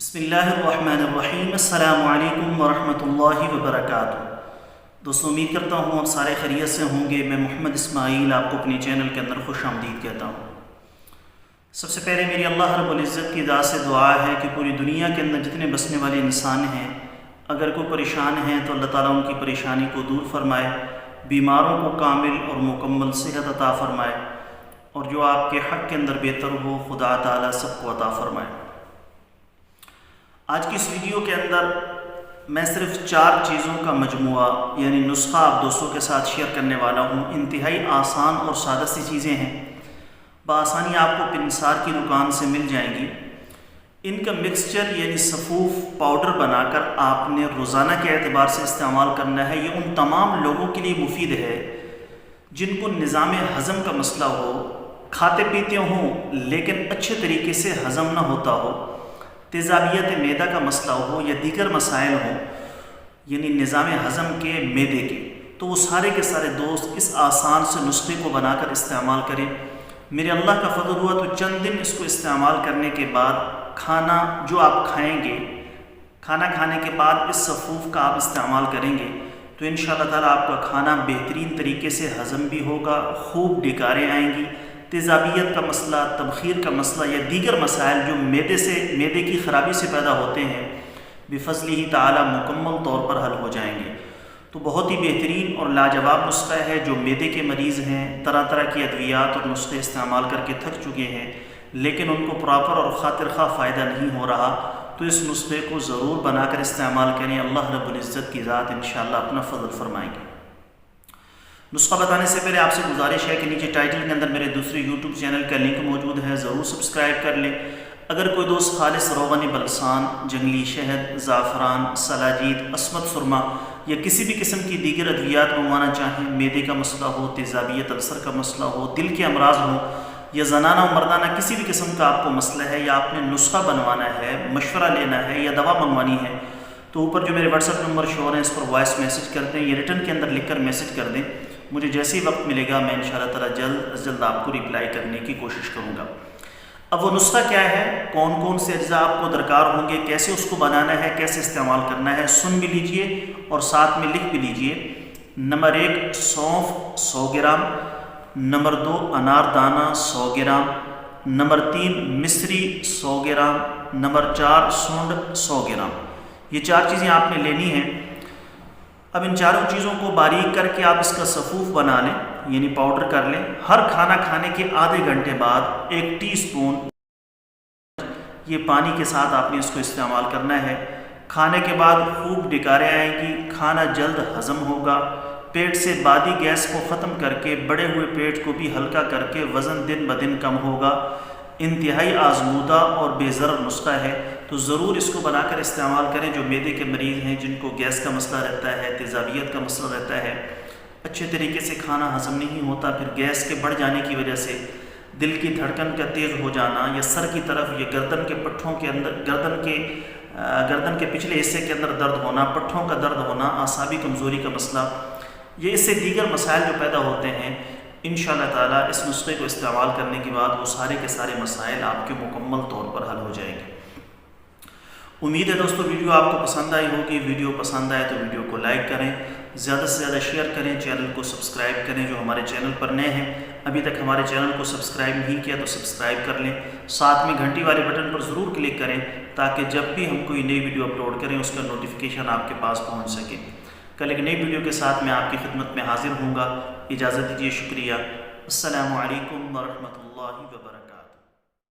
بسم اللہ الرحمن الرحیم۔ السلام علیکم ورحمۃ اللہ وبرکاتہ۔ دوستوں، امید کرتا ہوں آپ سارے خیریت سے ہوں گے۔ میں محمد اسماعیل آپ کو اپنے چینل کے اندر خوش آمدید کہتا ہوں۔ سب سے پہلے میری اللہ رب العزت کی ذات سے دعا ہے کہ پوری دنیا کے اندر جتنے بسنے والے انسان ہیں، اگر کوئی پریشان ہیں تو اللہ تعالیٰ ان کی پریشانی کو دور فرمائے، بیماروں کو کامل اور مکمل صحت عطا فرمائے، اور جو آپ کے حق کے اندر بہتر ہو خدا تعالیٰ سب کو عطا فرمائے۔ آج کی اس ویڈیو کے اندر میں صرف 4 چیزوں کا مجموعہ یعنی نسخہ آپ دوستوں کے ساتھ شیئر کرنے والا ہوں۔ انتہائی آسان اور سادہ سی چیزیں ہیں، بآسانی آپ کو پنسار کی دکان سے مل جائیں گی۔ ان کا مکسچر یعنی صفوف پاؤڈر بنا کر آپ نے روزانہ کے اعتبار سے استعمال کرنا ہے۔ یہ ان تمام لوگوں کے لیے مفید ہے جن کو نظام ہضم کا مسئلہ ہو، کھاتے پیتے ہوں لیکن اچھے طریقے سے ہضم نہ ہوتا ہو، تیزابیت معدہ کا مسئلہ ہو یا دیگر مسائل ہوں یعنی نظام ہضم کے معدے کے، تو وہ سارے کے سارے دوست اس آسان سے نسخے کو بنا کر استعمال کریں۔ میرے اللہ کا فضل ہوا تو چند دن اس کو استعمال کرنے کے بعد کھانا جو آپ کھائیں گے، کھانا کھانے کے بعد اس صفوف کا آپ استعمال کریں گے تو انشاءاللہ تعالیٰ آپ کا کھانا بہترین طریقے سے ہضم بھی ہوگا، خوب ڈکاریں آئیں گی، تیزابیت کا مسئلہ، تبخیر کا مسئلہ یا دیگر مسائل جو معدے کی خرابی سے پیدا ہوتے ہیں بفضلہ تعالیٰ مکمل طور پر حل ہو جائیں گے۔ تو بہت ہی بہترین اور لاجواب نسخہ ہے۔ جو معدے کے مریض ہیں، طرح طرح کی ادویات اور نسخے استعمال کر کے تھک چکے ہیں لیکن ان کو پراپر اور خاطر خواہ فائدہ نہیں ہو رہا، تو اس نسخے کو ضرور بنا کر استعمال کریں۔ اللہ رب العزت کی ذات انشاءاللہ اپنا فضل فرمائیں گے۔ نسخہ بتانے سے پہلے آپ سے گزارش ہے کہ نیچے ٹائٹل کے اندر میرے دوسرے یوٹیوب چینل کا لنک موجود ہے، ضرور سبسکرائب کر لیں۔ اگر کوئی دوست خالص روغن بلسان، جنگلی شہد، زعفران، سلاجید، عصمت سرما یا کسی بھی قسم کی دیگر ادویات منگوانا چاہیں، معدے کا مسئلہ ہو، تیزابیت السر کا مسئلہ ہو، دل کے امراض ہوں یا زنانہ و مردانہ کسی بھی قسم کا آپ کو مسئلہ ہے یا آپ نے نسخہ بنوانا ہے، مشورہ لینا ہے یا دوا منگوانی ہے، تو اوپر جو میرے واٹس ایپ نمبر شو ہو رہے ہیں اس پر وائس میسج کر دیں یا ریٹن کے اندر لکھ کر میسج کر دیں۔ مجھے جیسے ہی وقت ملے گا میں انشاءاللہ تعالیٰ جلد از جلد آپ کو ریپلائی کرنے کی کوشش کروں گا۔ اب وہ نسخہ کیا ہے، کون کون سے اجزاء آپ کو درکار ہوں گے، کیسے اس کو بنانا ہے، کیسے استعمال کرنا ہے، سن بھی لیجئے اور ساتھ میں لکھ بھی لیجئے۔ نمبر 1 سونف 100 گرام، نمبر 2 انار دانہ 100 گرام، نمبر 3 مصری 100 گرام، نمبر 4 سونڈ 100 گرام۔ یہ 4 چیزیں آپ نے لینی ہیں۔ اب ان چاروں چیزوں کو باریک کر کے آپ اس کا صفوف بنا لیں یعنی پاؤڈر کر لیں۔ ہر کھانا کھانے کے آدھے گھنٹے بعد 1 ٹی اسپون یہ پانی کے ساتھ آپ نے اس کو استعمال کرنا ہے۔ کھانے کے بعد خوب ڈکاریں آئیں گی، کھانا جلد ہضم ہوگا، پیٹ سے بادی گیس کو ختم کر کے بڑے ہوئے پیٹ کو بھی ہلکا کر کے وزن دن بدن کم ہوگا۔ انتہائی آزمودہ اور بے ضرر نسخہ ہے، تو ضرور اس کو بنا کر استعمال کریں۔ جو معدے کے مریض ہیں، جن کو گیس کا مسئلہ رہتا ہے، تیزابیت کا مسئلہ رہتا ہے، اچھے طریقے سے کھانا ہضم نہیں ہوتا، پھر گیس کے بڑھ جانے کی وجہ سے دل کی دھڑکن کا تیز ہو جانا یا سر کی طرف یا گردن کے پٹھوں کے اندر گردن کے پچھلے حصے کے اندر درد ہونا، پٹھوں کا درد ہونا، اعصابی کمزوری کا مسئلہ، یہ اس سے دیگر مسائل جو پیدا ہوتے ہیں، انشاءاللہ تعالیٰ اس نسخے کو استعمال کرنے کے بعد وہ سارے کے سارے مسائل آپ کے مکمل طور پر حل ہو جائیں گے۔ امید ہے دوستو ویڈیو آپ کو پسند آئی ہوگی۔ ویڈیو پسند آئے تو ویڈیو کو لائک کریں، زیادہ سے زیادہ شیئر کریں، چینل کو سبسکرائب کریں۔ جو ہمارے چینل پر نئے ہیں، ابھی تک ہمارے چینل کو سبسکرائب نہیں کیا تو سبسکرائب کر لیں، ساتھ میں گھنٹی والے بٹن پر ضرور کلک کریں تاکہ جب بھی ہم کوئی نئی ویڈیو اپلوڈ کریں اس کا نوٹیفیکیشن آپ کے پاس پہنچ سکے۔ کل ایک نئی ویڈیو کے ساتھ میں آپ کی خدمت میں حاضر ہوں گا۔ اجازت دیجیے، شکریہ۔ السلام علیکم ورحمۃ اللہ وبرکاتہ۔